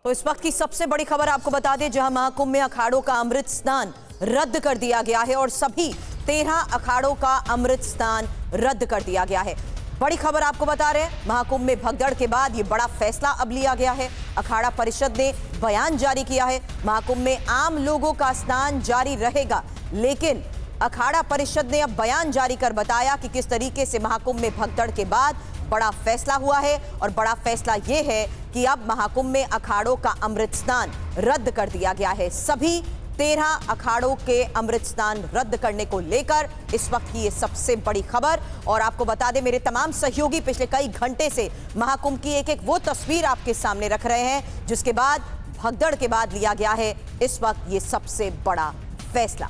तो इस वक्त की सबसे बड़ी खबर आपको बता दें, जहां महाकुंभ में अखाड़ों का अमृत स्नान रद्द कर दिया गया है और सभी 13 अखाड़ों का अमृत स्नान रद्द कर दिया गया है। बड़ी खबर आपको बता रहे हैं, महाकुंभ में भगदड़ के बाद ये बड़ा फैसला अब लिया गया है। अखाड़ा परिषद ने बयान जारी किया है, महाकुंभ में आम लोगों का स्नान जारी रहेगा, लेकिन अखाड़ा परिषद ने अब बयान जारी कर बताया कि किस तरीके से महाकुंभ में भगदड़ के बाद बड़ा फैसला हुआ है। और बड़ा फैसला यह है कि अब महाकुंभ में अखाड़ों का अमृत स्नान रद्द कर दिया गया है। सभी 13 अखाड़ों के अमृत स्नान रद्द करने को लेकर इस वक्त की ये सबसे बड़ी खबर। और आपको बता दें, मेरे तमाम सहयोगी पिछले कई घंटे से महाकुंभ की एक एक वो तस्वीर आपके सामने रख रहे हैं, जिसके बाद भगदड़ के बाद लिया गया है इस वक्त ये सबसे बड़ा फैसला।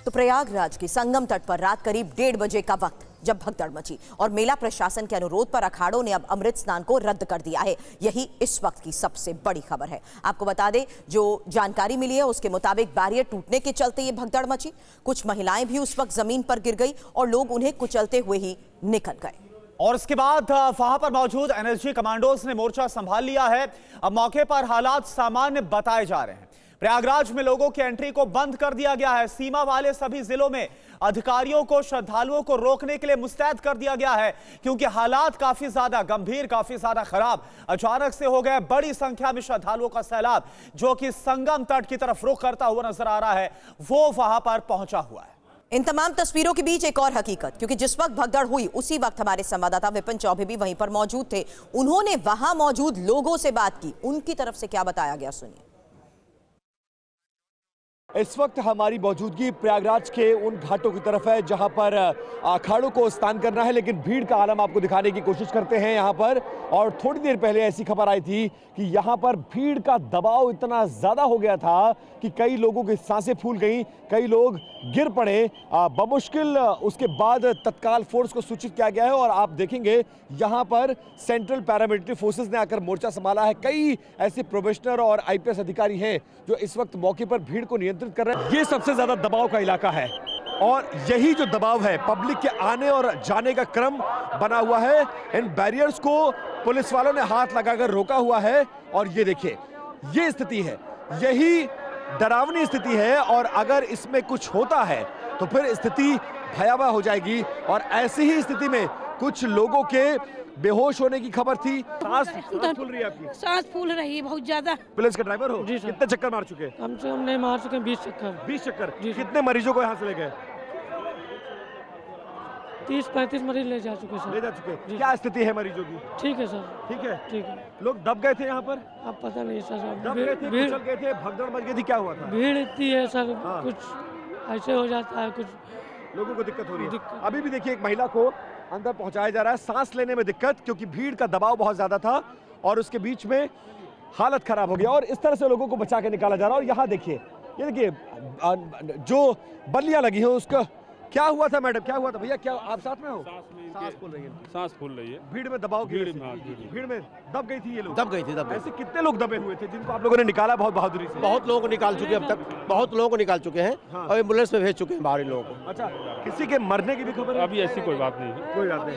तो प्रयागराज के संगम तट पर रात करीब 1:30 बजे का वक्त जब भगदड़ मची और मेला प्रशासन के अनुरोध पर अखाड़ों ने अब अमृत स्नान को रद्द कर दिया है। यही इस वक्त की सबसे बड़ी खबर है। आपको बता दें, जो जानकारी मिली है उसके मुताबिक बैरियर टूटने के चलते ये भगदड़ मची। कुछ महिलाएं भी उस वक्त जमीन पर गिर गई और लोग उन्हें कुचलते हुए ही निकल गए। और इसके बाद वहां पर मौजूद एनएसजी कमांडोज ने मोर्चा संभाल लिया है। अब मौके पर हालात सामान्य बताए जा रहे हैं। प्रयागराज में लोगों की एंट्री को बंद कर दिया गया है। सीमा वाले सभी जिलों में अधिकारियों को श्रद्धालुओं को रोकने के लिए मुस्तैद कर दिया गया है, क्योंकि हालात काफी ज्यादा गंभीर, काफी ज्यादा खराब अचानक से हो गए। बड़ी संख्या में श्रद्धालुओं का सैलाब जो कि संगम तट की तरफ रुख करता हुआ नजर आ रहा है, वो वहां पर पहुंचा हुआ है। इन तमाम तस्वीरों के बीच एक और हकीकत, क्योंकि जिस वक्त भगदड़ हुई उसी वक्त हमारे संवाददाता विपिन चौबे भी वहीं पर मौजूद थे। उन्होंने वहां मौजूद लोगों से बात की, उनकी तरफ से क्या बताया गया सुनिए। इस वक्त हमारी मौजूदगी प्रयागराज के उन घाटों की तरफ है जहां पर अखाड़ों को स्नान करना है, लेकिन भीड़ का आलम आपको दिखाने की कोशिश करते हैं यहां पर। और थोड़ी देर पहले ऐसी खबर आई थी कि यहां पर भीड़ का दबाव इतना ज्यादा हो गया था कि कई लोगों की सांसें फूल गई, कई लोग गिर पड़े। बमुश्किल उसके बाद तत्काल फोर्स को सूचित किया गया है और आप देखेंगे यहां पर सेंट्रल पैरामिलिट्री फोर्सेस ने आकर मोर्चा संभाला है। कई ऐसे प्रोबेशनर और आईपीएस अधिकारी हैं जो इस वक्त मौके पर भीड़ को नियंत्रित कर रहे हैं। ये सबसे ज्यादा दबाव का इलाका है और यही जो दबाव है, पब्लिक के आने और जाने का क्रम बना हुआ है। इन बैरियर्स को पुलिस वालों ने हाथ लगाकर रोका हुआ है और ये देखिए, ये स्थिति है, यही डरावनी स्थिति है। और अगर इसमें कुछ होता है तो फिर स्थिति भयावह हो जाएगी। और ऐसी ही स्थिति में कुछ लोगों के बेहोश होने की खबर थी। सांस फूल रही है आपकी? सांस फूल रही है बहुत ज्यादा। पुलिस के ड्राइवर हो? जी सर। कितने चक्कर मार चुके? कम से कम नहीं मार चुके 20 चक्कर। 20 चक्कर? जी। कितने मरीजों को यहाँ से ले गए? 30-35 मरीज ले जा चुके सर। ले जा चुके। क्या स्थिति है मरीजों की? ठीक है सर। ठीक है। ठीक है। लोग दब गए थे यहाँ पर? अब पता नहीं सर। दब गए थे, भीड़ कुचल गए थे, भगदड़ मच गई थी, क्या हुआ था? भीड़ इतनी है सर। हाँ। कुछ ऐसे हो जाता है, कुछ लोगों को दिक्कत हो रही है। दिक्कत। अभी भी देखिए, एक महिला को अंदर पहुंचाया जा रहा है, सांस लेने में दिक्कत, क्योंकि भीड़ का दबाव बहुत ज्यादा था और उसके बीच में हालत खराब हो गया। और इस तरह से लोगों को बचा के निकाला जा रहा है। और यहाँ देखिए, ये देखिए जो बल्लियां लगी हैं उसका क्या हुआ था? मैडम क्या हुआ था? भैया क्या आप साथ में हो? सांस फूल रही है। सांस फूल रही है। भीड़ में दबाव की वजह से। भीड़ में दब गई थी ये लोग? दब गई थी। ऐसे कितने लोग दबे हुए थे जिनको आप लोगों ने निकाला बहुत बहादुरी से? बहुत लोगों को निकाल चुके हैं, अब तक बहुत लोगों को निकाल चुके हैं। हाँ। और एम्बुलेंस में भेज चुके हैं बाहरी लोगों को। अच्छा, किसी के मरने की भी खबर है? अभी ऐसी कोई बात नहीं है। कोई बात नहीं,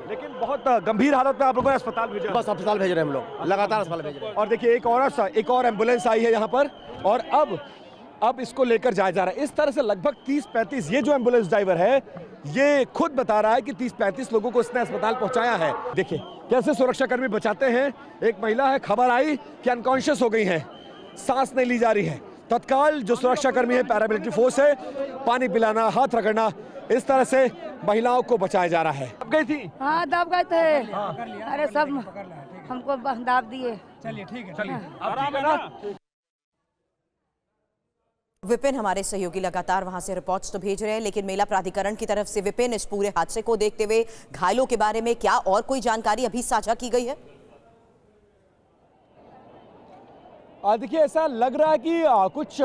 लेकिन बहुत गंभीर हालत में आप लोगों ने अस्पताल भेजा? बस अस्पताल भेज रहे हैं हम लोग, लगातार अस्पताल भेज रहे हैं। और देखिए, एक और एम्बुलेंस आई है यहाँ पर और अब इसको लेकर जाया जा रहा है। इस तरह से लगभग 30-35, ये जो एम्बुलेंस ड्राइवर है ये खुद बता रहा है कि 30-35 लोगों को इसने अस्पताल पहुंचाया है। देखिए कैसे सुरक्षाकर्मी बचाते हैं। एक महिला है, खबर आई कि अनकॉन्शियस हो गई है, सांस नहीं ली जा रही है। तत्काल जो सुरक्षाकर्मी है, पैरामिलिट्री फोर्स है, पानी पिलाना, हाथ रगड़ना, इस तरह से महिलाओं को बचाया जा रहा है। दब गई थी? हाँ दब गए थे। अरे सब हमको दाब दिए। चलिए ठीक है, चलिए आराम है ना। विपिन, हमारे सहयोगी लगातार वहां से रिपोर्ट्स तो भेज रहे हैं, लेकिन मेला प्राधिकरण की तरफ से विपिन, इस पूरे हादसे को देखते हुए घायलों के बारे में क्या और कोई जानकारी अभी साझा की गई है? देखिए, ऐसा लग रहा है कि कुछ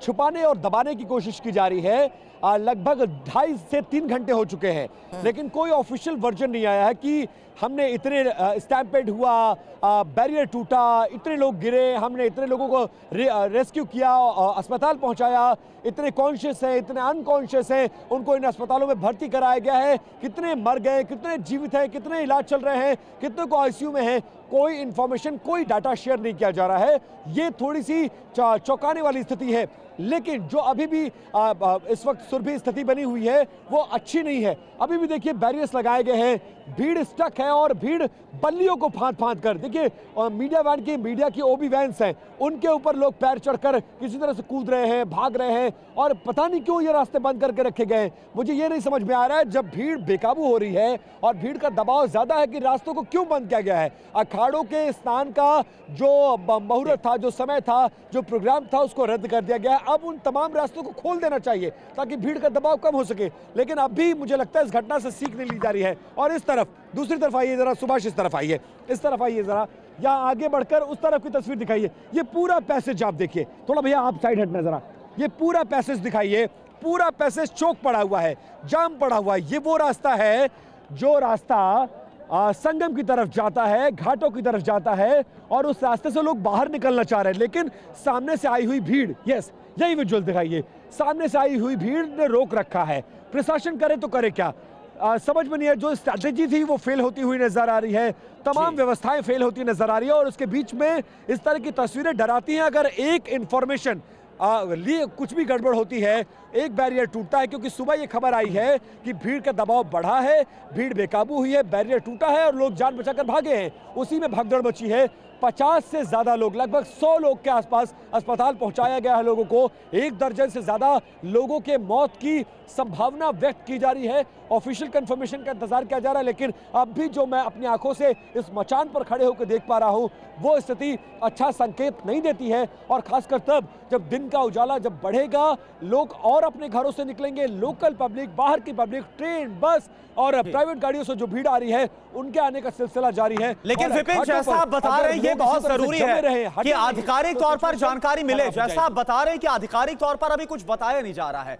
छुपाने और दबाने की कोशिश की जा रही है। लगभग 2.5 से 3 घंटे हो चुके हैं, लेकिन कोई ऑफिशियल वर्जन नहीं आया है कि हमने इतने स्टैम्पेड हुआ, बैरियर टूटा, इतने लोग गिरे, हमने इतने लोगों को रेस्क्यू किया, अस्पताल पहुंचाया, इतने कॉन्शियस हैं, इतने अनकॉन्शियस हैं, उनको इन अस्पतालों में भर्ती कराया गया है, कितने मर गए, कितने जीवित हैं, कितने इलाज चल रहे हैं, कितने को आईसीयू में हैं, कोई इंफॉर्मेशन, कोई डाटा शेयर नहीं किया जा रहा है। ये थोड़ी सी चौंकाने वाली स्थिति है, लेकिन जो अभी भी इस वक्त सुरभि स्थिति बनी हुई है वो अच्छी नहीं है। अभी भी देखिए बैरियर्स लगाए गए हैं, भीड़ स्टक है और भीड़ बल्लियों को फांद कर, देखिए मीडिया की ओबी वैन्स हैं, उनके ऊपर लोग पैर चढ़कर किसी तरह से कूद रहे हैं, भाग रहे हैं, और पता नहीं क्यों ये रास्ते बंद करके रखे गए हैं। मुझे ये नहीं समझ में आ रहा है, जब भीड़ बेकाबू हो रही है और भीड़ का दबाव ज्यादा है, कि रास्तों को क्यों बंद किया गया है। अखाड़ों के स्नान का जो मुहूर्त था, जो समय था, जो प्रोग्राम था, उसको रद्द कर दिया गया है। अब उन तमाम रास्तों को खोल देना चाहिए ताकि भीड़ का दबाव कम हो सके, लेकिन अब भी मुझे लगता है इस घटना से सीख नहीं ली जा रही है। और इस तरफ, दूसरी तरफ आइए जरा, सुभाष इस तरफ आइए, इस तरफ आइए जरा, यहाँ आगे बढ़कर उस तरफ की तस्वीर दिखाइए। ये पूरा पैसेज आप देखिए, थोड़ा भैया आप साइड हटना जरा, ये पूरा पैसेज दिखाइए, पूरा पैसेज चौक पड़ा हुआ है, जाम पड़ा हुआ है। ये वो रास्ता है जो रास्ता संगम की तरफ जाता है, घाटों की तरफ जाता है, और उस रास्ते से लोग बाहर निकलना चाह रहे हैं, लेकिन सामने से आई हुई भीड़, यस यही विजुअल दिखाइए, सामने से आई हुई भीड़ ने रोक रखा है। प्रशासन करे तो करे क्या, समझ में नहीं है। जो स्ट्रैटेजी थी वो फेल होती हुई नजर आ रही है, तमाम व्यवस्थाएं फेल होती नजर आ रही है, और उसके बीच में इस तरह की तस्वीरें डराती हैं। अगर एक इंफॉर्मेशन लिए कुछ भी गड़बड़ होती है, एक बैरियर टूटता है, क्योंकि सुबह ये खबर आई है कि भीड़ का दबाव बढ़ा है, भीड़ बेकाबू हुई है, बैरियर टूटा है और लोग जान बचाकर भागे हैं, उसी में भगदड़ मची है। 50 से ज्यादा लोग, लगभग 100 लोग के आसपास अस्पताल पहुंचाया गया है लोगों को। 1 दर्जन से ज्यादा लोगों के मौत की संभावना व्यक्त की जा रही है। ऑफिशियल कंफर्मेशन का इंतजार किया जा रहा है, लेकिन अब भी जो मैं अपनी आंखों से इस मचान पर खड़े होकर देख पा रहा हूं, वो स्थिति अच्छा संकेत नहीं देती है। और खासकर तब जब दिन का उजाला जब बढ़ेगा, लोग और अपने घरों से निकलेंगे, लोकल पब्लिक, बाहर की पब्लिक, ट्रेन, बस और प्राइवेट गाड़ियों से जो भीड़ आ रही है, उनके आने का सिलसिला जारी है। लेकिन विपिन, जैसा आप बता रहे हैं, ये बहुत जरूरी है कि आधिकारिक तौर पर जानकारी मिले। जैसा आप बता रहे हैं कि आधिकारिक तौर पर अभी कुछ बताया नहीं जा रहा है।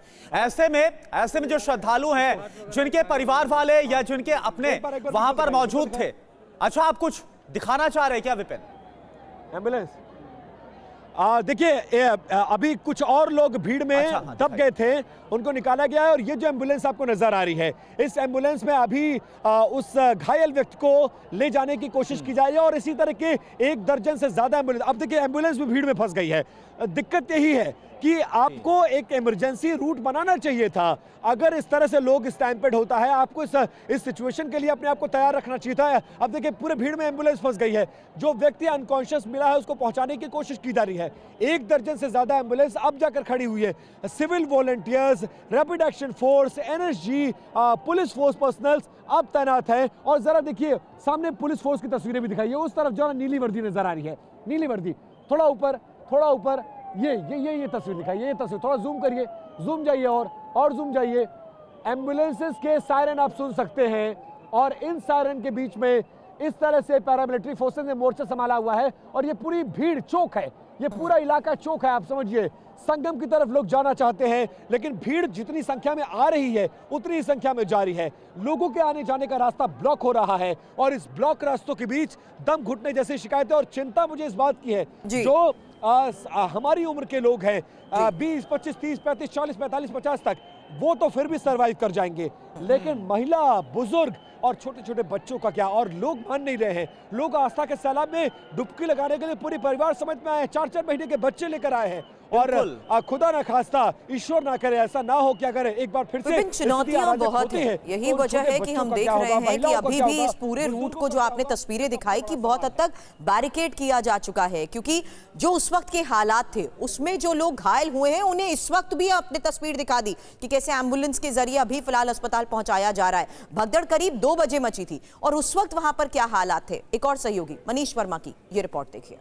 ऐसे में जो श्रद्धालु हैं, जिनके परिवार वाले या जिनके अपने वहां पर मौजूद थे, अच्छा आप कुछ दिखाना चाह रहे हैं क्या विपिन? एम्बुलेंस देखिए, अभी कुछ और लोग भीड़ में दब गए थे, उनको निकाला गया है। और ये जो एम्बुलेंस आपको नजर आ रही है, इस एम्बुलेंस में अभी उस घायल व्यक्ति को ले जाने की कोशिश की जा रही है, और इसी तरह के 1 दर्जन से ज्यादा एम्बुलेंस। अब देखिए एम्बुलेंस भी भीड़ में फंस गई है। दिक्कत यही है कि आपको एक इमरजेंसी रूट बनाना चाहिए था। अगर इस तरह से लोग स्टैम्पेड होता है, आपको इस सिचुएशन के लिए अपने आप को तैयार रखना चाहिए था। अब देखिए पूरे भीड़ में एम्बुलेंस फंस गई है, जो व्यक्ति अनकॉन्शियस मिला है उसको पहुंचाने की कोशिश की जा रही है। 1 दर्जन से ज्यादा एम्बुलेंस अब जाकर खड़ी हुई है। Civil volunteers, rapid action force, NSG, police force personnels अब तैनात है। और जरा देखिए सामने पुलिस फोर्स की तस्वीरें भी दिखाइए, उस तरफ जो नीली वर्दी नजर आ रही है, नीली वर्दी, थोड़ा ऊपर, ये तस्वीर दिखाइए, ये तस्वीर थोड़ा जूम करिए, जूम जाइए और जूम जाइए। एम्बुलेंसेस के सायरन आप सुन सकते हैं, और इन सायरन के बीच में इस तरह से पैरामिलिट्री फोर्सेस ने मोर्चा संभाला हुआ है, और ये पूरी भीड़ चौक है, ये पूरा इलाका चौक है। आप समझिए संगम की तरफ लोग जाना चाहते हैं, लेकिन भीड़ जितनी संख्या में आ रही है उतनी ही संख्या में जा रही है। लोगों के आने जाने का रास्ता ब्लॉक हो रहा है, और इस ब्लॉक रास्तों के बीच दम घुटने जैसी शिकायतें। और चिंता मुझे इस बात की है, जो हमारी उम्र के लोग हैं, 20, 25, 30, 35, 40, 45, 50 तक, वो तो फिर भी सरवाइव कर जाएंगे, लेकिन महिला, बुजुर्ग और छोटे छोटे बच्चों का क्या? और लोग मान नहीं रहे हैं। लोग आस्था के सैलाब में डुबकी लगाने के लिए पूरी परिवार समेत में आए हैं, 4-4 महीने के बच्चे लेकर आए हैं। और खुदा ना खास्ता, ईश्वर ना करे ऐसा ना हो, क्या करे, एक बार फिर से चुनौतियां बहुत है। यही वजह है कि हम देख रहे हैं कि अभी भी इस पूरे रूट को, जो आपने तस्वीरें दिखाई, कि बहुत हद तक बैरिकेड किया जा चुका है, क्योंकि जो उस वक्त के हालात थे उसमें जो लोग घायल हुए हैं उन्हें इस वक्त भी आपने तस्वीर दिखा दी कि कैसे एम्बुलेंस के जरिए अभी फिलहाल अस्पताल पहुंचाया जा रहा है। भगदड़ करीब 2 बजे मची थी, और उस वक्त वहां पर क्या हालात थे, एक और सहयोगी मनीष वर्मा की ये रिपोर्ट देखिए।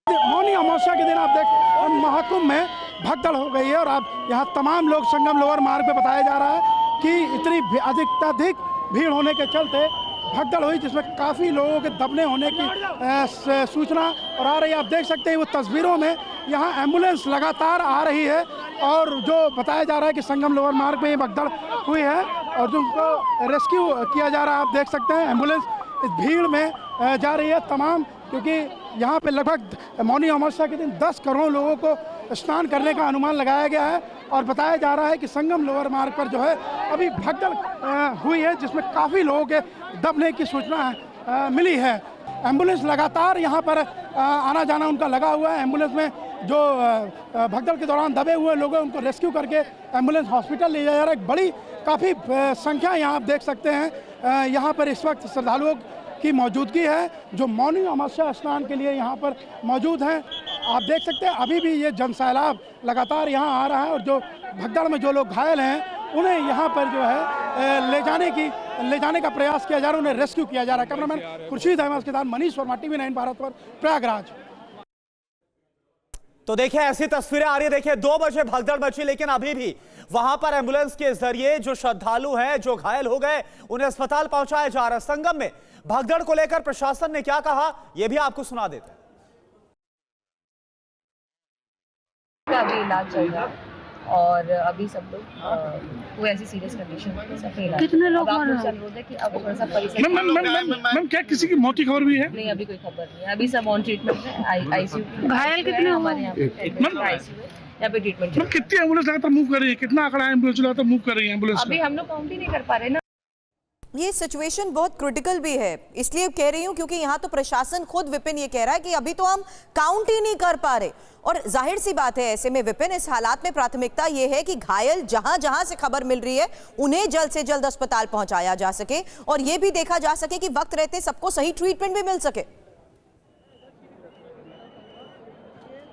मौनी अमावस्या के दिन आप देख महाकुंभ में भगदड़ हो गई है, और आप यहाँ तमाम लोग संगम लोअर मार्ग पे बताया जा रहा है कि इतनी अधिक भीड़ होने के चलते भगदड़ हुई जिसमें काफ़ी लोगों के दबने होने की सूचना और आ रही है। आप देख सकते हैं वो तस्वीरों में, यहाँ एम्बुलेंस लगातार आ रही है और जो बताया जा रहा है कि संगम लोअर मार्ग में ये भगदड़ हुई है और जिनको रेस्क्यू किया जा रहा है। आप देख सकते हैं एम्बुलेंस इस भीड़ में जा रही है तमाम, क्योंकि यहाँ पे लगभग मौनी अमावस्या के दिन 10 करोड़ लोगों को स्नान करने का अनुमान लगाया गया है और बताया जा रहा है कि संगम लोअर मार्ग पर जो है अभी भगदड़ हुई है जिसमें काफ़ी लोगों के दबने की सूचना मिली है। एम्बुलेंस लगातार यहाँ पर आना जाना उनका लगा हुआ है। एम्बुलेंस में जो भगदड़ के दौरान दबे हुए लोग हैं उनको रेस्क्यू करके एम्बुलेंस हॉस्पिटल ले जाया जा रहा है। एक बड़ी काफ़ी संख्या यहाँ आप देख सकते हैं यहाँ पर इस वक्त श्रद्धालुओं की मौजूदगी है जो मौनी अमावस्या स्नान के लिए यहाँ पर मौजूद हैं। आप देख सकते हैं अभी भी ये जनसैलाब लगातार यहाँ आ रहा है और जो भगदड़ में जो लोग घायल हैं उन्हें यहाँ पर जो है ले जाने का प्रयास किया जा रहा है, उन्हें रेस्क्यू किया जा रहा है। कैमरामैन खुर्शीद अहमद के साथ मनीष वर्मा, TV9 भारत पर प्रयागराज। तो देखिए ऐसी तस्वीरें आ रही है। देखिए 2 बजे भगदड़ मची, लेकिन अभी भी वहां पर एम्बुलेंस के जरिए जो श्रद्धालु हैं जो घायल हो गए उन्हें अस्पताल पहुंचाया जा रहा है। संगम में भगदड़ को लेकर प्रशासन ने क्या कहा यह भी आपको सुना देते हैं। अभी इलाज चल रहा है और अभी सब लोग कोई ऐसी सीरियस कंडीशन नहीं है। कितने लोग अब अनुरोध है कि अब थोड़ा सा परिसर मैम क्या किसी की मौत की खबर भी है? नहीं, अभी कोई खबर नहीं है। अभी सब ऑन ट्रीटमेंट है। आईसीयू घायल कितने हमारे यहाँ पे आईसीयू है, यहाँ पे ट्रीटमेंट। कितनी एम्बुलेंस लगातार मूव कर रही है? कितना आंकड़ा एम्बुलेंस लगातार मूव कर रही है एम्बुलेंस? अभी हम लोग काउंट ही नहीं कर पा रहे ना। ये सिचुएशन बहुत क्रिटिकल भी है, इसलिए कह रही हूं क्योंकि यहाँ तो प्रशासन खुद विपिन ये कह रहा है कि अभी तो हम काउंट ही नहीं कर पा रहे। और जाहिर सी बात है ऐसे में विपिन इस हालात में प्राथमिकता ये है कि घायल जहां जहां से खबर मिल रही है उन्हें जल्द से जल्द अस्पताल पहुंचाया जा सके और ये भी देखा जा सके कि वक्त रहते सबको सही ट्रीटमेंट भी मिल सके।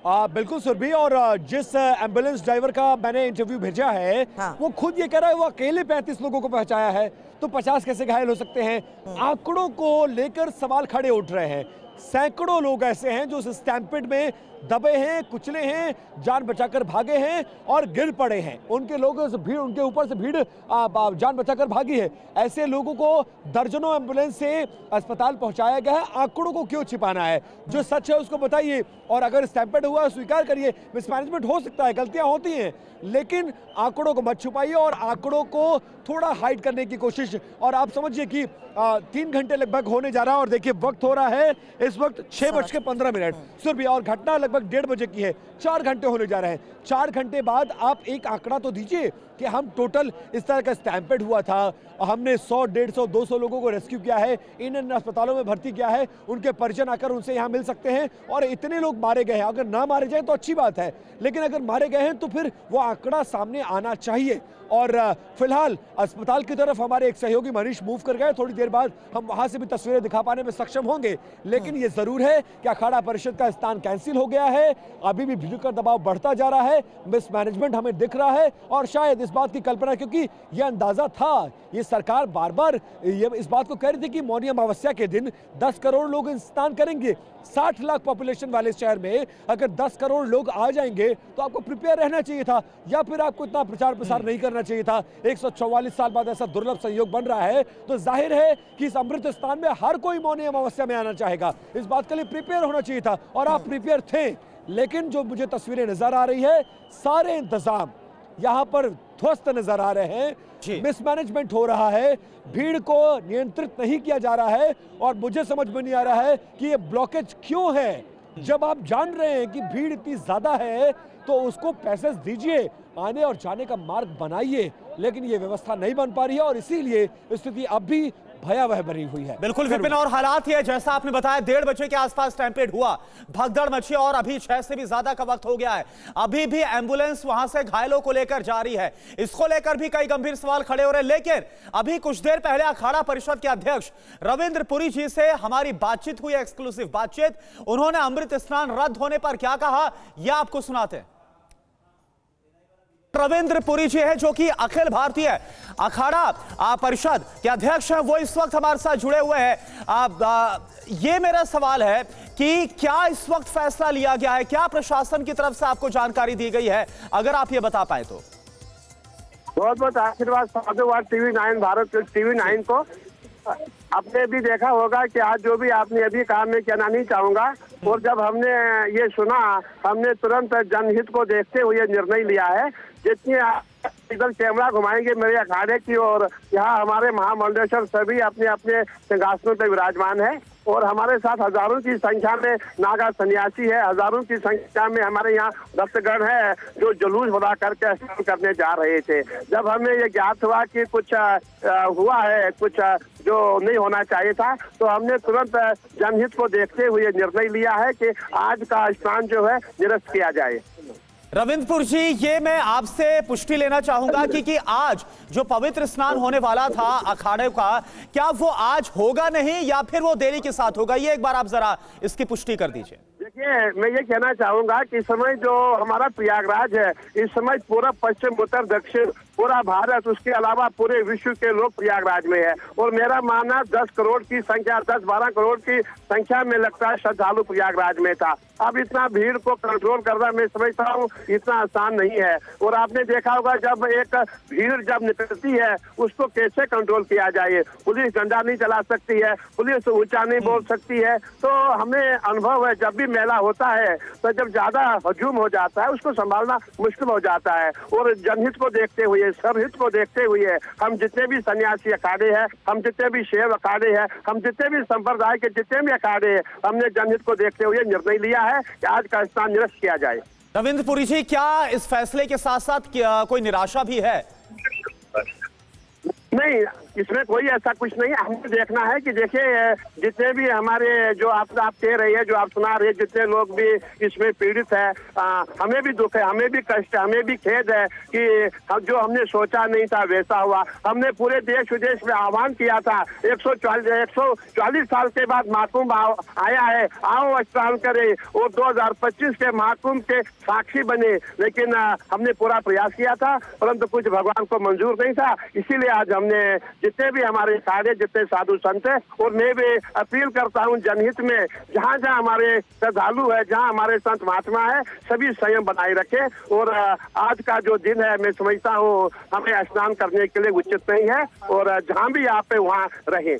बिल्कुल सुरभि, और जिस एम्बुलेंस ड्राइवर का मैंने इंटरव्यू भेजा है वो खुद ये कह रहा है वो अकेले 35 लोगों को पहुंचाया है, तो 50 कैसे घायल हो सकते हैं। आंकड़ों को लेकर सवाल खड़े उठ रहे हैं। सैकड़ों लोग ऐसे हैं जो उस स्टैम्पेड में दबे हैं, कुचले हैं, जान बचाकर भागे हैं और गिर पड़े हैं। उनके लोगों से भीड़, उनके ऊपर से भीड़ जान बचाकर भागी है। ऐसे लोगों को दर्जनों एम्बुलेंस से अस्पताल पहुंचाया गया है। आंकड़ों को क्यों छिपाना है? जो सच है उसको बताइए, और अगर स्टैम्पेड हुआ स्वीकार करिए। मिसमैनेजमेंट हो सकता है, गलतियां होती हैं, लेकिन आंकड़ों को मत छुपाइए और आंकड़ों को थोड़ा हाइड करने की कोशिश। और आप समझिए कि 3 घंटे लगभग होने जा रहा है और देखिए वक्त हो रहा है इस वक्त 6:15 सुरभि, और घटना लगभग 1:30 बजे की है। 4 घंटे होने जा रहे हैं। 4 घंटे बाद आप एक आंकड़ा तो दीजिए कि हम टोटल इस तरह का स्टैम्पेड हुआ था, हमने 100, 150, 200 लोगों को रेस्क्यू किया है, इन अस्पतालों में भर्ती किया है, उनके परिजन आकर उनसे यहाँ मिल सकते हैं और इतने लोग मारे गए हैं। अगर ना मारे जाए तो अच्छी बात है, लेकिन अगर मारे गए हैं तो फिर वो आंकड़ा सामने आना चाहिए। और फिलहाल अस्पताल की तरफ हमारे एक सहयोगी मनीष मूव कर गए। थोड़ी देर बाद हम वहां से भी तस्वीरें दिखा पाने में सक्षम होंगे, लेकिन ये जरूर है कि अखाड़ा परिषद का स्थान कैंसिल हो गया है। अभी भी भीड़ का दबाव बढ़ता जा रहा है, मिसमैनेजमेंट हमें दिख रहा है और शायद इस बात की कल्पना, क्योंकि यह अंदाजा था, ये सरकार बार बार ये इस बात को कह रही थी कि मौनी अमावस्या के दिन 10 करोड़ लोग स्नान करेंगे। 60 लाख पॉपुलेशन वाले शहर में अगर 10 करोड़ लोग आ जाएंगे तो आपको प्रिपेयर रहना चाहिए था, या फिर आपको इतना प्रचार प्रसार नहीं करना चाहिए था। 144 साल बाद ऐसा दुर्लभ संयोग बन रहा है, तो जाहिर है कि इस अमृत स्थान में हर कोई मौनी अमावस्या में आना चाहेगा। इस बात के लिए प्रिपेयर होना चाहिए था और आप प्रिपेयर थे। लेकिन जो मुझे तस्वीरें नजर आ रही है, सारे इंतजाम यहाँ पर ध्वस्त नजर आ रहे हैं। मिसमैनेजमेंट हो रहा है, भीड़ को नियंत्रित नहीं किया जा रहा है और मुझे समझ में नहीं आ रहा है कि ये ब्लॉकेज क्यों है। जब आप जान रहे हैं कि भीड़ इतनी ज्यादा है तो उसको पैसेज दीजिए, आने और जाने का मार्ग बनाइए, लेकिन ये व्यवस्था नहीं बन पा रही है और इसीलिए स्थिति अब भी भयावह बनी हुई है। बिल्कुल विपिन, और हालात ये जैसा आपने बताया 1:30 बजे के आसपास स्टैम्पेड हुआ, भगदड़ मची और अभी 6 से भी ज्यादा का वक्त हो गया है। अभी भी एम्बुलेंस वहां से घायलों को लेकर जा रही है। इसको लेकर भी कई गंभीर सवाल खड़े हो रहे हैं। लेकिन अभी कुछ देर पहले अखाड़ा परिषद के अध्यक्ष रविंद्र पुरी जी से हमारी बातचीत हुई, एक्सक्लूसिव बातचीत। उन्होंने अमृत स्नान रद्द होने पर क्या कहा यह आपको सुनाते हैं। रविंद्र पुरी जी है जो कि अखिल भारतीय अखाड़ा परिषद के अध्यक्ष हैं, वो इस वक्त हमारे साथ जुड़े हुए हैं। ये मेरा सवाल है कि क्या इस वक्त फैसला लिया गया है, क्या प्रशासन की तरफ से आपको जानकारी दी गई है, अगर आप ये बता पाए तो। बहुत बहुत आशीर्वाद साधुवाद TV9 भारत, TV9 को। आपने भी देखा होगा कि आज जो भी आपने अभी कहा, मैं कहना नहीं चाहूंगा, और जब हमने ये सुना, हमने तुरंत जनहित को देखते हुए निर्णय लिया है। जितनी इधर कैमरा घुमाएंगे मेरे अखाड़े की, और यहाँ हमारे महामंडलेश्वर सभी अपने अपने सिंहासनों पर विराजमान है, और हमारे साथ हजारों की संख्या में नागा सन्यासी है, हजारों की संख्या में हमारे यहाँ भक्तगण है जो जुलूस बना करके स्नान करने जा रहे थे। जब हमें ये ज्ञात हुआ कि कुछ हुआ है, कुछ जो नहीं होना चाहिए था, तो हमने तुरंत जनहित को देखते हुए निर्णय लिया है कि आज का स्नान जो है निरस्त किया जाए। रविंद्रपुर जी, ये मैं आपसे पुष्टि लेना चाहूंगा कि आज जो पवित्र स्नान होने वाला था अखाड़े का, क्या वो आज होगा नहीं या फिर वो देरी के साथ होगा? ये एक बार आप जरा इसकी पुष्टि कर दीजिए। देखिए, मैं ये कहना चाहूंगा कि इस समय जो हमारा प्रयागराज है, इस समय पूरा पश्चिम उत्तर दक्षिण पूरा भारत, उसके अलावा पूरे विश्व के लोग प्रयागराज में है, और मेरा मानना 10 करोड़ की संख्या, 10-12 करोड़ की संख्या में लगता है श्रद्धालु प्रयागराज में था। अब इतना भीड़ को कंट्रोल करना मैं समझता हूँ इतना आसान नहीं है, और आपने देखा होगा जब एक भीड़ जब निकलती है उसको कैसे कंट्रोल किया जाए। पुलिस डंडा नहीं चला सकती है, पुलिस ऊंचा नहीं बोल सकती है, तो हमें अनुभव है जब भी मेला होता है तो जब ज्यादा हजूम हो जाता है उसको संभालना मुश्किल हो जाता है। और जनहित को देखते हुए, सर्वहित को देखते हुए, हम जितने भी सन्यासी अखाड़े हैं, हम जितने भी शैव अखाड़े हैं, हम जितने भी संप्रदाय के जितने भी अखाड़े हैं, हमने जनहित को देखते हुए निर्णय लिया है कि आज का स्नान निरस्त किया जाए। रविंद्रपुरी जी, क्या इस फैसले के साथ साथ कोई निराशा भी है? नहीं, इसमें कोई ऐसा कुछ नहीं। हमें देखना है कि देखिए, जितने भी हमारे जो आप कह रही है, जो आप सुना रहे हैं, जितने लोग भी इसमें पीड़ित है, हमें भी दुख है, हमें भी कष्ट है, हमें भी खेद है कि जो हमने सोचा नहीं था वैसा हुआ। हमने पूरे देश विदेश में आह्वान किया था, 140 साल के बाद महाकुंभ आया है, आओ स्नान करें, और 2025 के महाकुंभ के साक्षी बने, लेकिन हमने पूरा प्रयास किया था, परंतु कुछ भगवान को मंजूर नहीं था। इसीलिए आज हमने जितने भी हमारे सारे जितने साधु संत है, और मैं भी अपील करता हूं जनहित में, जहां जहां हमारे श्रद्धालु है, जहां हमारे संत महात्मा है, सभी संयम बनाए रखें। और आज का जो दिन है, मैं समझता हूं हमें स्नान करने के लिए उचित नहीं है, और जहां भी आप वहां रहें।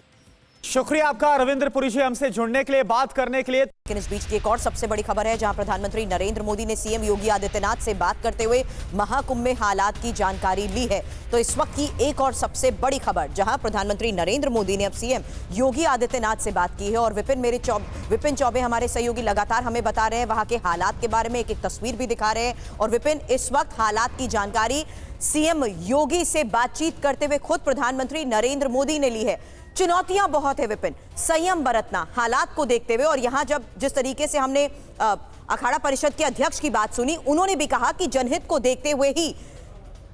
शुक्रिया आपका रविंद्रपुरी जी, हमसे जुड़ने के लिए, बात करने के लिए। लेकिन इस बीच की एक और सबसे बड़ी खबर है, जहां प्रधानमंत्री नरेंद्र मोदी ने सीएम योगी आदित्यनाथ से बात करते हुए महाकुंभ में हालात की जानकारी ली है। तो इस वक्त की एक और सबसे बड़ी खबर, जहां प्रधानमंत्री नरेंद्र मोदी ने अब सीएम योगी आदित्यनाथ से बात की है, और विपिन चौबे हमारे सहयोगी लगातार हमें बता रहे हैं वहां के हालात के बारे में, एक तस्वीर भी दिखा रहे हैं। और विपिन, इस वक्त हालात की जानकारी सीएम योगी से बातचीत करते हुए खुद प्रधानमंत्री नरेंद्र मोदी ने ली है। चुनौतियां बहुत है विपिन, संयम बरतना हालात को देखते हुए, और यहां जब जिस तरीके से हमने अखाड़ा परिषद के अध्यक्ष की बात सुनी, उन्होंने भी कहा कि जनहित को देखते हुए ही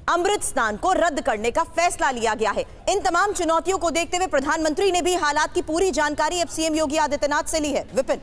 अमृत स्नान को रद्द करने का फैसला लिया गया है। इन तमाम चुनौतियों को देखते हुए प्रधानमंत्री ने भी हालात की पूरी जानकारी अब सीएम योगी आदित्यनाथ से ली है। विपिन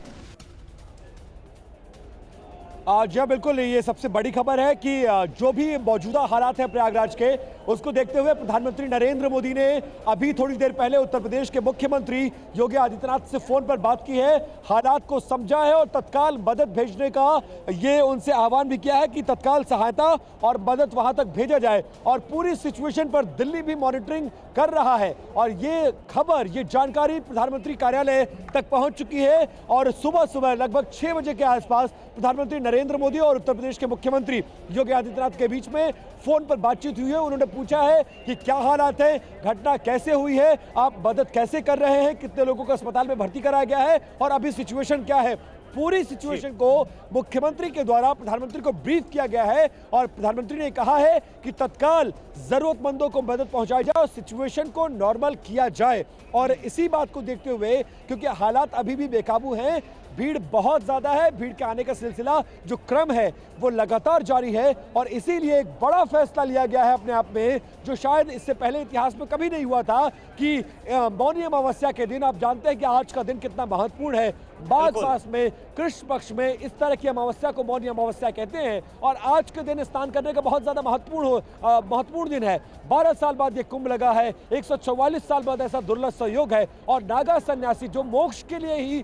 जी हाँ, बिल्कुल, ये सबसे बड़ी खबर है कि जो भी मौजूदा हालात हैं प्रयागराज के, उसको देखते हुए प्रधानमंत्री नरेंद्र मोदी ने अभी थोड़ी देर पहले उत्तर प्रदेश के मुख्यमंत्री योगी आदित्यनाथ से फोन पर बात की है, हालात को समझा है और तत्काल मदद भेजने का ये उनसे आह्वान भी किया है कि तत्काल सहायता और मदद वहां तक भेजा जाए। और पूरी सिचुएशन पर दिल्ली भी मॉनिटरिंग कर रहा है, और ये खबर, ये जानकारी प्रधानमंत्री कार्यालय तक पहुंच चुकी है। और सुबह सुबह लगभग 6 बजे के आसपास प्रधानमंत्री नरेंद्र मोदी और उत्तर प्रदेश के मुख्यमंत्री योगी आदित्यनाथ के बीच में फोन पर बातचीत हुई है। उन्होंने पूछा है कि क्या हालात है, घटना कैसे हुई है, आप मदद कैसे कर रहे हैं, कितने लोगों को अस्पताल में भर्ती कराया गया है, और अभी सिचुएशन क्या है। पूरी सिचुएशन को मुख्यमंत्री के द्वारा प्रधानमंत्री को ब्रीफ किया गया है, और प्रधानमंत्री ने कहा है कि तत्काल जरूरतमंदों को मदद पहुंचाई जाए और सिचुएशन को नॉर्मल किया जाए। और इसी बात को देखते हुए, क्योंकि हालात अभी भी बेकाबू हैं, भीड़ बहुत ज्यादा है, भीड़ के आने का सिलसिला जो क्रम है वो लगातार जारी है, और इसीलिए एक बड़ा फैसला लिया गया है अपने आप में, जो शायद इससे पहले इतिहास में कभी नहीं हुआ था कि मौनी अमावस्या के दिन, आप जानते हैं कि आज का दिन कितना महत्वपूर्ण है, माघ मास में कृष्ण पक्ष में इस तरह की अमावस्या को मौनी अमावस्या कहते हैं, और आज के दिन स्नान करने का बहुत ज्यादा महत्वपूर्ण दिन है। 12 साल बाद ये कुंभ लगा है, 144 साल बाद ऐसा दुर्लभ संयोग है, और नागा सन्यासी जो मोक्ष के लिए ही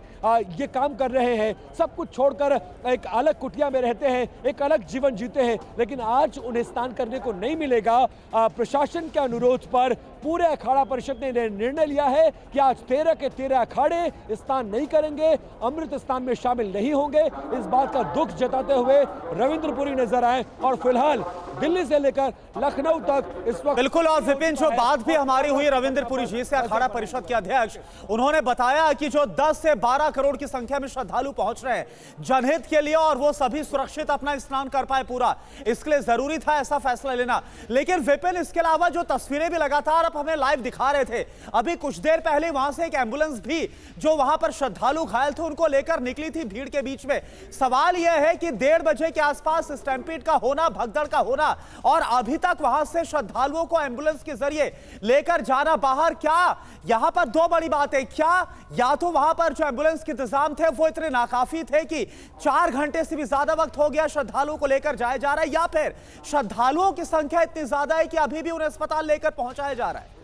ये काम कर रहे हैं, सब कुछ छोड़कर एक अलग कुटिया में रहते हैं, एक अलग जीवन जीते हैं, लेकिन आज उन्हें स्नान करने को नहीं मिलेगा। प्रशासन के अनुरोध पर पूरे अखाड़ा परिषद ने निर्णय लिया है कि आज 13 के 13 अखाड़े स्नान नहीं करेंगे, अमृत स्नान में शामिल नहीं होंगे। इस बात का दुख जताते हुए रविंद्रपुरी नजर आए और फिलहाल दिल्ली से लेकर लखनऊ तक इस वक्त बिल्कुल। और विपिन, जो बात भी हमारी हुई रविंद्रपुरी जी से, अखाड़ा परिषद के अध्यक्ष, उन्होंने बताया कि जो 10 से 12 करोड़ की संख्या में श्रद्धालु पहुंच रहे हैं जनहित के लिए और वो सभी सुरक्षित अपना स्नान कर पाए पूरा, इसके लिए जरूरी था ऐसा फैसला लेना। लेकिन विपिन, इसके अलावा जो तस्वीरें भी लगातार आप हमें लाइव दिखा रहे थे, अभी कुछ देर पहले वहां से एक एम्बुलेंस भी जो वहां पर श्रद्धालु घायल थे उनको लेकर निकली थी भीड़ के बीच में। सवाल यह है कि 1:30 बजे के आसपास स्टैम्पीड का होना, भगदड़ का होना और अभी तक वहां से श्रद्धालुओं को एम्बुलेंस के जरिए लेकर जाना बाहर, क्या यहां पर दो बड़ी बातें, क्या या तो वहां पर जो एम्बुलेंस के इंतजाम थे वो इतने नाकाफी थे कि 4 घंटे से भी ज्यादा वक्त हो गया श्रद्धालुओं को लेकर जाया जा रहा है, या फिर श्रद्धालुओं की संख्या इतनी ज्यादा है कि अभी भी उन्हें अस्पताल लेकर पहुंचाया जा रहा है?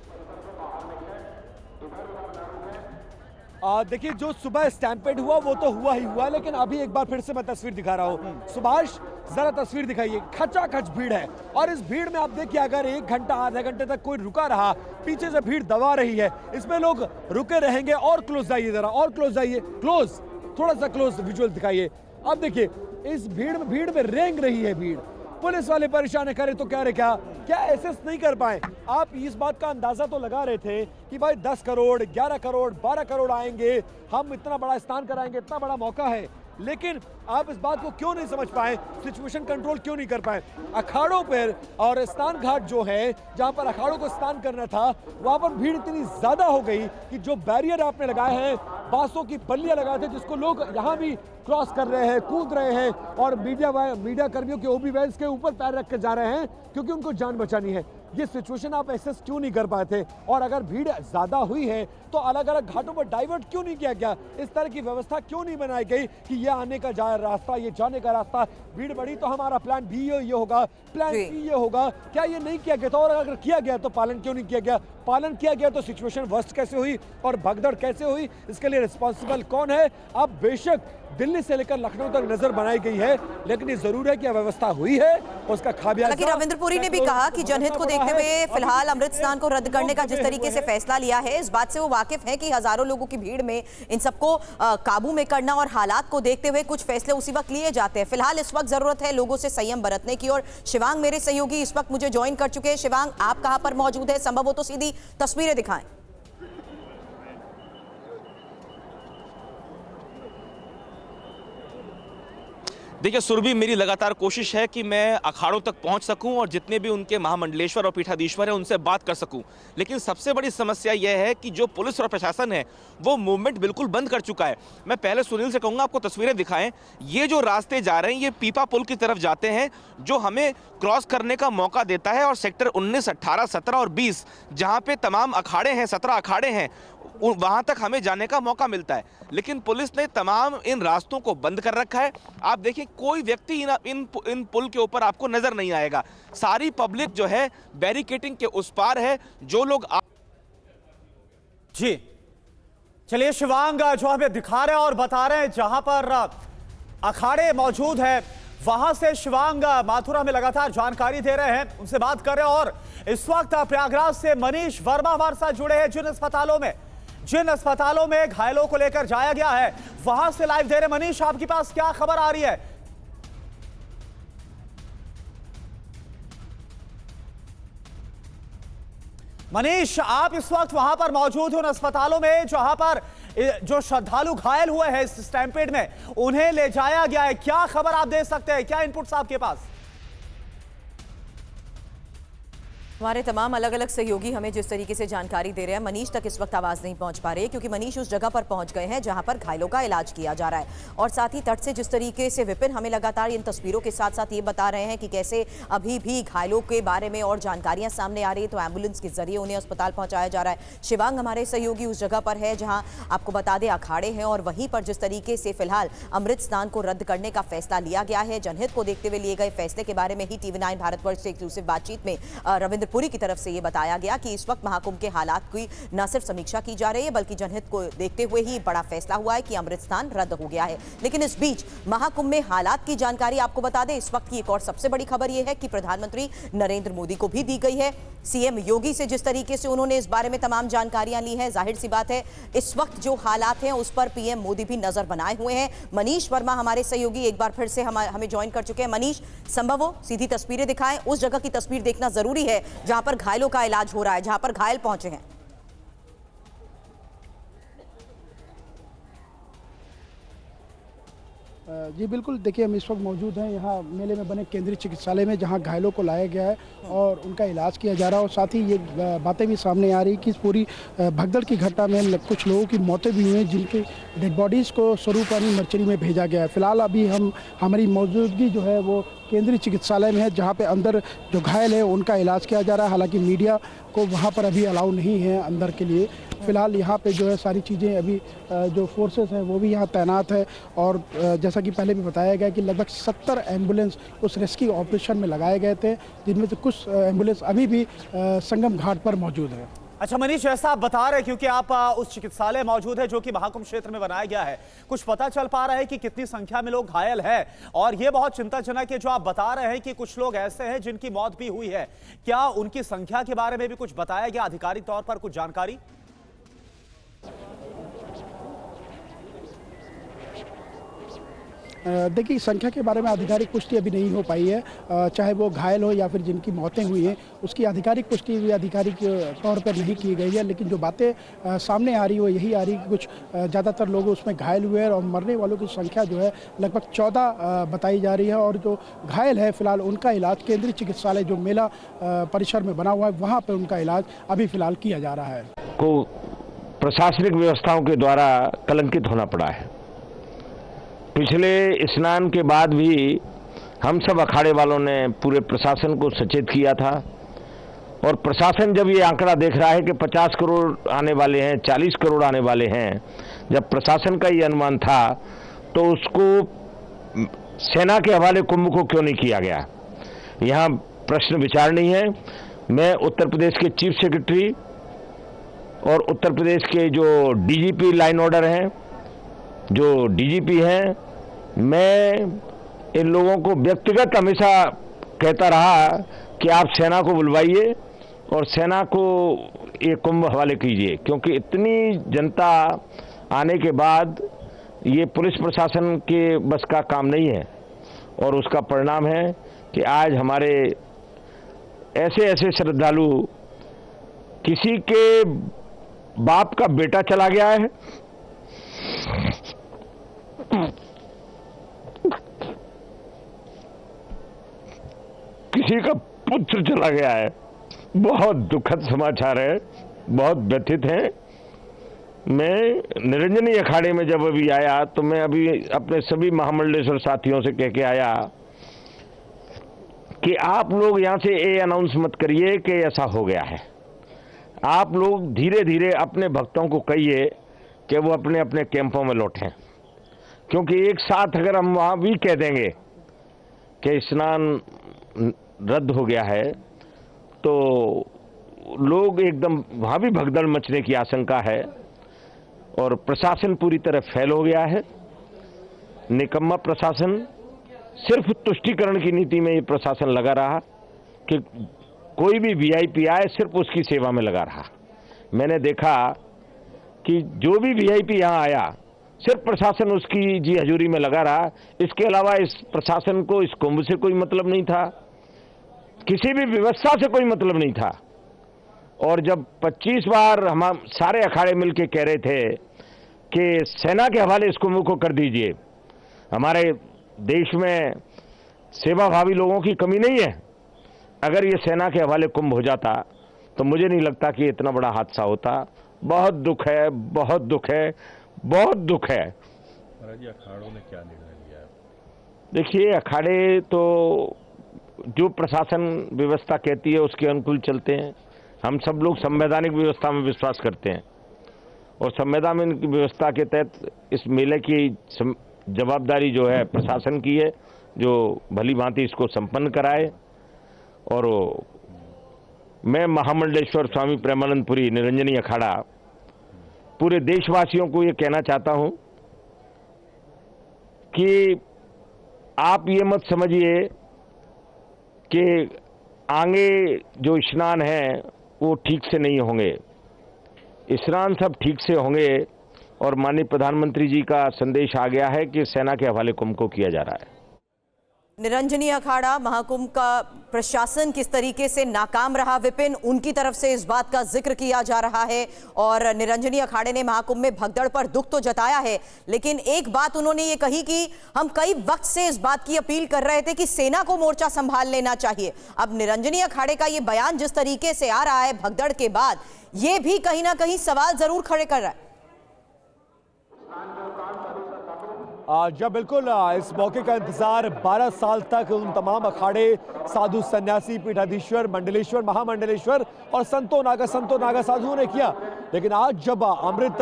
देखिए, जो सुबह स्टैम्पेड हुआ वो तो हुआ ही हुआ, लेकिन अभी एक बार फिर से मैं तस्वीर दिखा रहा हूं। सुभाष, जरा तस्वीर दिखाइए। खचाखच भीड़ है और इस भीड़ में आप देखिए, अगर 1 घंटा आधे घंटे तक कोई रुका रहा, पीछे से भीड़ दबा रही है, इसमें लोग रुके रहेंगे। और क्लोज जाइए, जरा और क्लोज जाइए, क्लोज, थोड़ा सा क्लोज विजुअल दिखाइए। अब देखिए, इस भीड़ में रेंग रही है भीड़। पुलिस वाले परेशान करे तो क्या एसेस नहीं कर पाए। आप इस बात का अंदाजा तो लगा रहे थे कि भाई 10 करोड़, 11 करोड़, 12 करोड़ आएंगे, हम इतना बड़ा स्नान कराएंगे, इतना बड़ा मौका है, लेकिन आप इस बात को क्यों नहीं समझ पाए, सिचुएशन कंट्रोल क्यों नहीं कर पाए। अखाड़ों पर और स्नान घाट जो है, जहां पर अखाड़ों को स्नान करना था, वहां पर भीड़ इतनी ज्यादा हो गई कि जो बैरियर आपने लगाए हैं, बांसों की बल्लियां लगाए थे, जिसको लोग यहां भी क्रॉस कर रहे हैं, कूद रहे हैं और मीडिया कर्मियों के ओबी वैन्स के ऊपर पैर रख कर जा रहे हैं क्योंकि उनको जान बचानी है। ये सिचुएशन आप एसेस क्यों नहीं कर पाए थे? और अगर भीड़ ज्यादा हुई है तो अलग अलग घाटों पर डाइवर्ट क्यों नहीं किया गया? इस तरह की व्यवस्था क्यों नहीं बनाई गई कि ये आने का रास्ता, ये जाने का रास्ता, भीड़ बढ़ी तो हमारा प्लान बी ये होगा, प्लान सी ये होगा, क्या ये नहीं किया गया था? और अगर किया गया तो पालन क्यों नहीं किया गया? पालन किया गया तो सिचुएशन वर्स्ट कैसे हुई और भगदड़ कैसे हुई? इसके लिए रिस्पॉन्सिबल कौन है? अब बेशक दिल्ली से लेकर लखनऊ तक नजर बनाई गई है, लेकिन ये जरूर है कि व्यवस्था हुई है, उसका खामियाजा। लेकिन रविंद्रपुरी ने भी कहा कि जनहित को देखते हुए फिलहाल अमृत स्नान को रद्द करने का जिस तरीके से फैसला लिया है, इस बात से वो वाकिफ है कि हजारों लोगों की भीड़ में इन सबको काबू में करना और हालात को देखते हुए कुछ फैसले उसी वक्त लिए जाते हैं। फिलहाल इस वक्त जरूरत है लोगों से संयम बरतने की। और शिवांग मेरे सहयोगी इस वक्त मुझे ज्वाइन कर चुके हैं। शिवांग, आप कहां पर मौजूद है? संभव हो तो सीधी तस्वीरें दिखाएं। देखिए सुरभि, मेरी लगातार कोशिश है कि मैं अखाड़ों तक पहुंच सकूं और जितने भी उनके महामंडलेश्वर और पीठाधीश्वर हैं उनसे बात कर सकूं। लेकिन सबसे बड़ी समस्या यह है कि जो पुलिस और प्रशासन है वो मूवमेंट बिल्कुल बंद कर चुका है। मैं पहले सुनील से कहूंगा आपको तस्वीरें दिखाएं। ये जो रास्ते जा रहे हैं ये पीपा पुल की तरफ जाते हैं, जो हमें क्रॉस करने का मौका देता है। और सेक्टर 19, 18, 17 और 20 जहाँ पे तमाम अखाड़े हैं, 17 अखाड़े हैं, वहां तक हमें जाने का मौका मिलता है। लेकिन पुलिस ने तमाम इन रास्तों को बंद कर रखा है। आप देखिए, कोई व्यक्ति इन पुल के ऊपर आपको नजर नहीं आएगा। सारी पब्लिक जो है बैरिकेडिंग के उस पार है। जो लोग जी चलिए, शिवांग जो हमें दिखा रहे हैं और बता रहे हैं जहां पर अखाड़े मौजूद है, वहां से शिवांग माथुर हमें लगातार जानकारी दे रहे हैं, उनसे बात कर रहे हैं। और इस वक्त प्रयागराज से मनीष वर्मा हमारे साथ जुड़े हैं। जिन अस्पतालों में घायलों को लेकर जाया गया है वहां से लाइव दे रहे। मनीष, आपके पास क्या खबर आ रही है? मनीष, आप इस वक्त वहां पर मौजूद हैं उन अस्पतालों में जहां पर जो श्रद्धालु घायल हुए हैं इस स्टैम्पेड में, उन्हें ले जाया गया है। क्या खबर आप दे सकते हैं? क्या इनपुट्स आपके पास? हमारे तमाम अलग अलग सहयोगी हमें जिस तरीके से जानकारी दे रहे हैं, मनीष तक इस वक्त आवाज नहीं पहुंच पा रही क्योंकि मनीष उस जगह पर पहुंच गए हैं जहां पर घायलों का इलाज किया जा रहा है। और साथ ही तट से जिस तरीके से विपिन हमें लगातार इन तस्वीरों के साथ साथ ये बता रहे हैं कि कैसे अभी भी घायलों के बारे में और जानकारियां सामने आ रही है, तो एम्बुलेंस के जरिए उन्हें अस्पताल पहुंचाया जा रहा है। शिवांग हमारे सहयोगी उस जगह पर है जहां आपको बता दें अखाड़े हैं, और वहीं पर जिस तरीके से फिलहाल अमृत स्नान को रद्द करने का फैसला लिया गया है, जनहित को देखते हुए लिए गए फैसले के बारे में ही TV9 भारतवर्ष से एक्सक्लूसिव बातचीत में रविंद्र रद्दपुरी की तरफ से ये बताया गया कि इस वक्त महाकुंभ के हालात की न सिर्फ समीक्षा की जा रही है बल्कि जनहित को देखते हुए ही बड़ा फैसला हुआ है कि अमृत स्नान रद्द हो गया है। लेकिन इस बीच महाकुंभ में हालात की जानकारी आपको बता दें, इस वक्त की एक और सबसे बड़ी खबर यह है कि प्रधानमंत्री नरेंद्र मोदी को भी दी गई है। सीएम योगी से जिस तरीके से उन्होंने इस बारे में तमाम जानकारियां ली हैं, जाहिर सी बात है इस वक्त जो हालात हैं उस पर पीएम मोदी भी नजर बनाए हुए हैं। मनीष वर्मा हमारे सहयोगी एक बार फिर से हमें ज्वाइन कर चुके हैं। मनीष, संभव हो सीधी तस्वीरें दिखाएं, उस जगह की तस्वीर देखना जरूरी है जहां पर घायलों का इलाज हो रहा है, जहां पर घायल पहुंचे हैं। जी बिल्कुल, देखिए हम इस वक्त मौजूद हैं यहाँ मेले में बने केंद्रीय चिकित्सालय में, जहाँ घायलों को लाया गया है और उनका इलाज किया जा रहा है। और साथ ही ये बातें भी सामने आ रही कि इस पूरी भगदड़ की घटना में कुछ लोगों की मौतें भी हुई हैं, जिनके डेड बॉडीज़ को स्वरूपानी मर्चरी में भेजा गया है। फिलहाल अभी हमारी मौजूदगी जो है वो केंद्रीय चिकित्सालय में है, जहाँ पे अंदर जो घायल है उनका इलाज किया जा रहा है। हालांकि मीडिया को वहाँ पर अभी अलाउ नहीं है अंदर के लिए। फिलहाल यहाँ पे जो है सारी चीज़ें अभी जो फोर्सेस हैं वो भी यहाँ तैनात है। और जैसा कि पहले भी बताया गया कि लगभग 70 एम्बुलेंस उस रेस्क्यू ऑपरेशन में लगाए गए थे, जिनमें से कुछ एम्बुलेंस अभी भी संगम घाट पर मौजूद है। अच्छा मनीष, ऐसा आप बता रहे हैं क्योंकि आप उस चिकित्सालय मौजूद है जो कि महाकुंभ क्षेत्र में बनाया गया है, कुछ पता चल पा रहा है कि कितनी संख्या में लोग घायल हैं? और ये बहुत चिंताजनक है जो आप बता रहे हैं कि कुछ लोग ऐसे हैं जिनकी मौत भी हुई है, क्या उनकी संख्या के बारे में भी कुछ बताया गया आधिकारिक तौर पर, कुछ जानकारी? देखिए, संख्या के बारे में आधिकारिक पुष्टि अभी नहीं हो पाई है, चाहे वो घायल हो या फिर जिनकी मौतें हुई हैं उसकी आधिकारिक पुष्टि भी आधिकारिक तौर पर नहीं की गई है। लेकिन जो बातें सामने आ रही है वो यही आ रही है कि कुछ ज़्यादातर लोग उसमें घायल हुए हैं और मरने वालों की संख्या जो है लगभग 14 बताई जा रही है। और जो घायल है फिलहाल उनका इलाज केंद्रीय चिकित्सालय जो मेला परिसर में बना हुआ है वहाँ पर उनका इलाज अभी फिलहाल किया जा रहा है। को प्रशासनिक व्यवस्थाओं के द्वारा कलंकित होना पड़ा है। पिछले स्नान के बाद भी हम सब अखाड़े वालों ने पूरे प्रशासन को सचेत किया था और प्रशासन जब ये आंकड़ा देख रहा है कि 50 करोड़ आने वाले हैं, 40 करोड़ आने वाले हैं, जब प्रशासन का ये अनुमान था तो उसको सेना के हवाले कुंभ को क्यों नहीं किया गया? यहाँ प्रश्न विचार नहीं है। मैं उत्तर प्रदेश के चीफ सेक्रेटरी और उत्तर प्रदेश के जो डीजीपी लाइन ऑर्डर हैं, जो डीजीपी हैं, मैं इन लोगों को व्यक्तिगत हमेशा कहता रहा कि आप सेना को बुलवाइए और सेना को ये कुंभ हवाले कीजिए, क्योंकि इतनी जनता आने के बाद ये पुलिस प्रशासन के बस का काम नहीं है। और उसका परिणाम है कि आज हमारे ऐसे ऐसे श्रद्धालु, किसी के बाप का बेटा चला गया है, किसी का पुत्र चला गया है। बहुत दुखद समाचार है, बहुत व्यथित है। मैं निरंजनी अखाड़े में जब अभी आया तो मैं अभी अपने सभी महामंडलेश्वर साथियों से कह के आया कि आप लोग यहां से ये अनाउंस मत करिए कि ऐसा हो गया है। आप लोग धीरे धीरे अपने भक्तों को कहिए कि वो अपने अपने कैंपों में लौटें, क्योंकि एक साथ अगर हम वहां भी कह देंगे कि स्नान रद्द हो गया है तो लोग एकदम वहां भी भगदड़ मचने की आशंका है। और प्रशासन पूरी तरह फेल हो गया है, निकम्मा प्रशासन। सिर्फ तुष्टीकरण की नीति में ये प्रशासन लगा रहा कि कोई भी वीआईपी आए सिर्फ उसकी सेवा में लगा रहा। मैंने देखा कि जो भी वीआईपी यहाँ आया सिर्फ प्रशासन उसकी जी हजूरी में लगा रहा। इसके अलावा इस प्रशासन को इस कुंभ से कोई मतलब नहीं था, किसी भी व्यवस्था से कोई मतलब नहीं था। और जब 25 बार हम सारे अखाड़े मिलके कह रहे थे कि सेना के हवाले इस कुंभ को कर दीजिए, हमारे देश में सेवाभावी लोगों की कमी नहीं है, अगर ये सेना के हवाले कुंभ हो जाता तो मुझे नहीं लगता कि इतना बड़ा हादसा होता। बहुत दुख है, बहुत दुख है, बहुत दुख है। अखाड़ों ने क्या निर्णय लिया? देखिए, अखाड़े तो जो प्रशासन व्यवस्था कहती है उसके अनुकूल चलते हैं। हम सब लोग संवैधानिक व्यवस्था में विश्वास करते हैं और संवैधानिक व्यवस्था के तहत इस मेले की जवाबदारी जो है प्रशासन की है, जो भली भांति इसको संपन्न कराए। और मैं महामंडलेश्वर स्वामी प्रेमानंद पुरी निरंजनी अखाड़ा पूरे देशवासियों को ये कहना चाहता हूं कि आप ये मत समझिए कि आगे जो स्नान है वो ठीक से नहीं होंगे। स्नान सब ठीक से होंगे और माननीय प्रधानमंत्री जी का संदेश आ गया है कि सेना के हवाले कुंभ को किया जा रहा है। निरंजनी अखाड़ा महाकुंभ का प्रशासन किस तरीके से नाकाम रहा, विपिन, उनकी तरफ से इस बात का जिक्र किया जा रहा है और निरंजनी अखाड़े ने महाकुंभ में भगदड़ पर दुख तो जताया है, लेकिन एक बात उन्होंने ये कही कि हम कई वक्त से इस बात की अपील कर रहे थे कि सेना को मोर्चा संभाल लेना चाहिए। अब निरंजनी अखाड़े का ये बयान जिस तरीके से आ रहा है भगदड़ के बाद, ये भी कहीं ना कहीं सवाल जरूर खड़े कर रहा है। जब बिल्कुल इस मौके का इंतजार 12 साल तक उन तमाम अखाड़े, साधु सन्यासी, पीठाधीश्वर, मंडलेश्वर, महामंडलेश्वर और संतो नागा साधुओं ने किया, लेकिन आज जब अमृत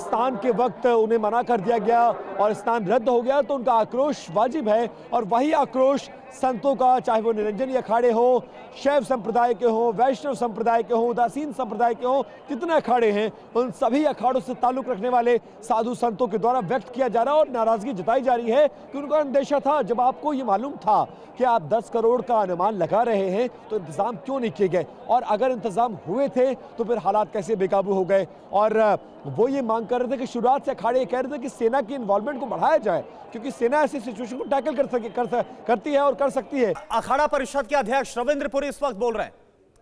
स्नान के वक्त उन्हें मना कर दिया गया और स्नान रद्द हो गया तो उनका आक्रोश वाजिब है। और वही आक्रोश संतों का, चाहे वो निरंजनी अखाड़े हो, शैव संप्रदाय के हो, वैष्णव संप्रदाय के हो, उदासीन संप्रदाय के हो, जितने अखाड़े हैं उन सभी अखाड़ों से ताल्लुक रखने वाले साधु संतों के द्वारा व्यक्त किया जा रहा है और नाराजगी जताई जा रही है कि उनका अंदेशा था। जब आपको ये मालूम था कि आप 10 करोड़ का अनुमान लगा रहे हैं तो इंतजाम क्यों नहीं किए गए, और अगर इंतजाम हुए थे तो फिर हालात कैसे बेकाबू हो गए। और वो ये मांग कर रहे थे कि शुरुआत से अखाड़े कह रहे थे कि सेना की इन्वॉल्वमेंट को बढ़ाया जाए, क्योंकि सेना ऐसी सिचुएशन को टैकल करती है और कर सकती है। अखाड़ा परिषद के अध्यक्ष रविंद्र पुरी इस वक्त बोल रहे हैं,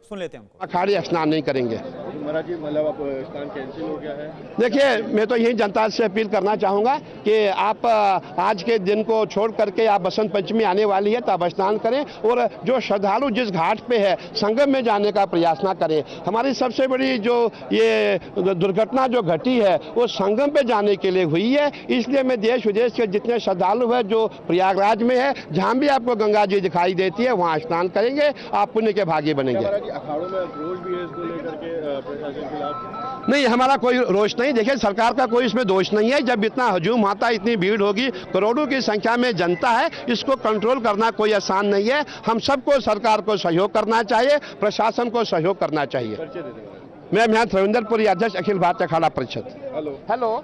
सुन लेते हैं उनको। अखाड़े स्नान नहीं करेंगे। महाराज जी, मतलब अब स्नान कैंसिल हो गया है। देखिए, मैं तो यही जनता से अपील करना चाहूँगा कि आप आज के दिन को छोड़ करके आप बसंत पंचमी आने वाली है तब स्नान करें, और जो श्रद्धालु जिस घाट पे है संगम में जाने का प्रयास ना करें। हमारी सबसे बड़ी जो ये दुर्घटना जो घटी है वो संगम पे जाने के लिए हुई है, इसलिए मैं देश विदेश के जितने श्रद्धालु हैं जो प्रयागराज में है, जहाँ भी आपको गंगा जी दिखाई देती है वहाँ स्नान करेंगे, आप पुण्य के भागी बनेंगे। अखाड़ों में रोष भी है इसको लेकर के प्रशासन के खिलाफ? नहीं, हमारा कोई रोष नहीं। देखिए, सरकार का कोई इसमें दोष नहीं है। जब इतना हजूम आता है, इतनी भीड़ होगी, करोड़ों की संख्या में जनता है, इसको कंट्रोल करना कोई आसान नहीं है। हम सबको सरकार को सहयोग करना चाहिए, प्रशासन को सहयोग करना चाहिए। मैं रविंद्र पुरी, अध्यक्ष अखिल भारतीय अखाड़ा परिषद। हेलो।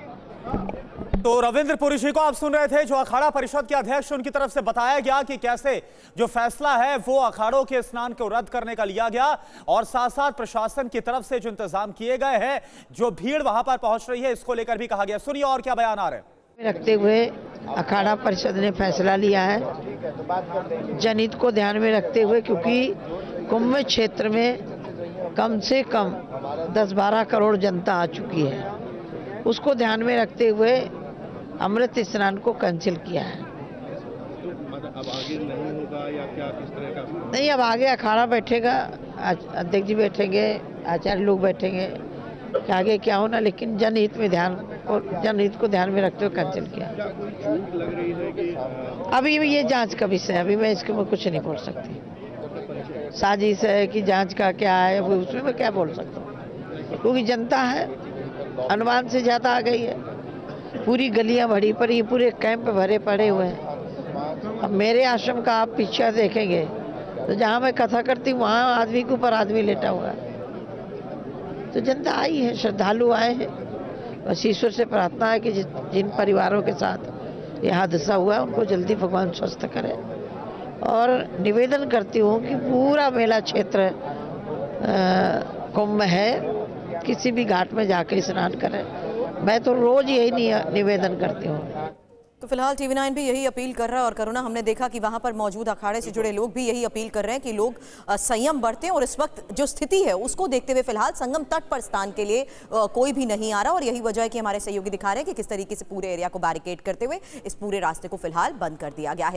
तो रविंद्र पुरी जी को आप सुन रहे थे, जो अखाड़ा परिषद के अध्यक्ष, उनकी तरफ से बताया गया कि कैसे जो फैसला है वो अखाड़ों के स्नान को रद्द करने का लिया गया, और साथ साथ प्रशासन की तरफ से जो इंतजाम किए गए हैं, जो भीड़ वहां पर पहुंच रही है, इसको लेकर भी कहा गया। सुनिए और क्या बयान आ रहे हैं। रखते हुए अखाड़ा परिषद ने फैसला लिया है, जनहित को ध्यान में रखते हुए, क्योंकि कुंभ क्षेत्र में कम से कम 10-12 करोड़ जनता आ चुकी है, उसको ध्यान में रखते हुए अमृत स्नान को कैंसिल किया है। अब आगे नहीं होगा या क्या, किस तरह का? नहीं, अब आगे अखाड़ा बैठेगा, अध्यक्ष जी बैठेंगे, आचार्य लोग बैठेंगे कि आगे क्या होना, लेकिन जनहित को ध्यान में रखते हुए कैंसिल किया। छूट लग रही है कि अभी ये जांच का विषय है, अभी मैं इसके में कुछ नहीं बोल सकती। साजिश है कि जांच का क्या है, वो उसमें मैं क्या बोल सकता हूँ, क्योंकि जनता है अनुमान से ज्यादा आ गई है, पूरी गलियां भरी पड़ी, पूरे कैंप भरे पड़े हुए हैं। अब मेरे आश्रम का आप पीछे देखेंगे तो जहाँ मैं कथा करती हूँ वहाँ आदमी के ऊपर आदमी लेटा हुआ है। तो जनता आई है, श्रद्धालु आए हैं, बस ईश्वर से प्रार्थना है कि जिन परिवारों के साथ यह हादसा हुआ है उनको जल्दी भगवान स्वस्थ करे। और निवेदन करती हूँ कि पूरा मेला क्षेत्र कुंभ है, किसी भी घाट में जाकर स्नान करें। मैं तो रोज यही निवेदन करती हूँ। तो फिलहाल TV9 भी यही अपील कर रहा है, और करुणा, हमने देखा कि वहां पर मौजूद अखाड़े से जुड़े लोग भी यही अपील कर रहे हैं कि लोग संयम बरतें, और इस वक्त जो स्थिति है उसको देखते हुए फिलहाल संगम तट पर स्नान के लिए कोई भी नहीं आ रहा, और यही वजह है कि हमारे सहयोगी दिखा रहे हैं कि किस तरीके से पूरे एरिया को बैरिकेड करते हुए इस पूरे रास्ते को फिलहाल बंद कर दिया गया है।